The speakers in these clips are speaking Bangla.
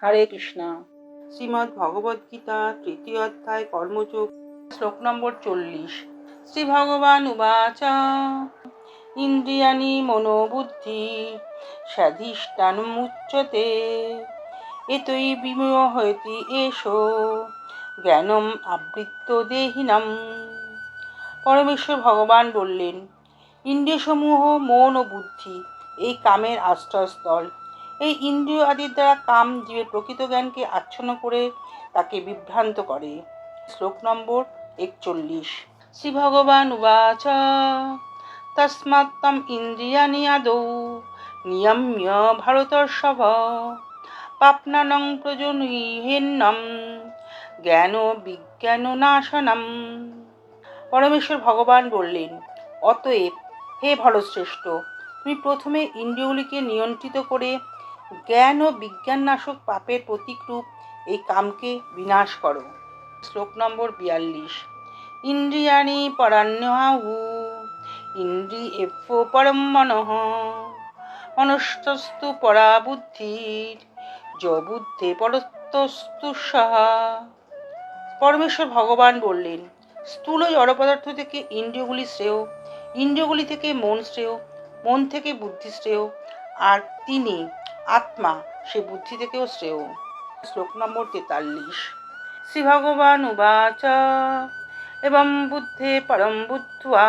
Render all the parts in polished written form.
হরে কৃষ্ণা। শ্রীমদ্ ভগবদ গীতা তৃতীয় অধ্যায় কর্মযোগ, শ্লোক নম্বর 40। শ্রী ভগবান উবাচ ইন্দ্রিয়াণি মনোবুদ্ধি স্বাধিষ্ঠানমুচ্যতে এতই বিমোহয়তি এষো জ্ঞানম আবৃত্ত দেহিনাম। পরমেশ্বর ভগবান বললেন, ইন্দ্রিয়সমূহ মন ও বুদ্ধি এই কামের আশ্রয়স্থল। এই ইন্দ্রিয় আদির দ্বারা কাম জীবের প্রকৃত জ্ঞানকে আচ্ছন্ন করে তাকে বিভ্রান্ত করে। শ্লোক নম্বর 41। শ্রী ভগবান উবাচ তস্মাত্তম ইন্দ্রিয়াণি আদৌ নিয়ম্য ভারতর্ষভ পাপ্নানং প্রয়োজনহীনম জ্ঞান বিজ্ঞান নাশনম। পরমেশ্বর ভগবান বললেন, অতএব হে ভরতশ্রেষ্ঠ, তুমি প্রথমে ইন্দ্রিয়গুলিকে নিয়ন্ত্রিত করে জ্ঞান ও বিজ্ঞান নাশক পাপের প্রতীকরূপ এই কামকে বিনাশ করো। শ্লোক নম্বর 42। ইন্দ্রিয়াণি পরাণ্যহু ইন্দ্রিয়েভ্যো পরম মনঃ মনস্তস্তু পরা বুদ্ধির য বুদ্ধে পরস্তস্তু সাহা। পরমেশ্বর ভগবান বললেন, স্থূল জড় পদার্থ থেকে ইন্দ্রিয়গুলি শ্রেয়, ইন্দ্রিয়গুলি থেকে মন শ্রেয়, মন থেকে বুদ্ধি শ্রেয়, আর তিনি আত্মা সে বুদ্ধি থেকেও শ্রেয়। শ্লোক নম্বর 43। শ্রী ভগবান উবাচ এবং বুদ্ধে পরম বুদ্ধ্বা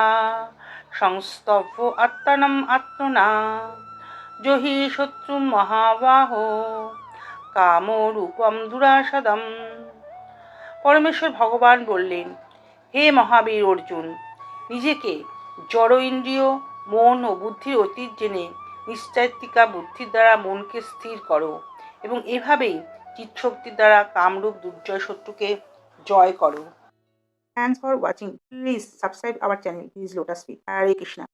সংস্তভ্য আত্মানম আত্মনা জহি শত্রু মহাবাহ কাম রূপম দুরাসদম। পরমেশ্বর ভগবান বললেন, হে মহাবীর অর্জুন, নিজেকে জড় ইন্দ্রিয় মন ও বুদ্ধির অতীত জেনে নিশ্চৈত্তিকা বুদ্ধির দ্বারা মনকে স্থির করো এবং এভাবেই চিৎশক্তির দ্বারা কামরূপ দুর্জয় শত্রুকে জয় করো। Thanks for watching. Please subscribe our channel. Please lotus feet. Hare Krishna.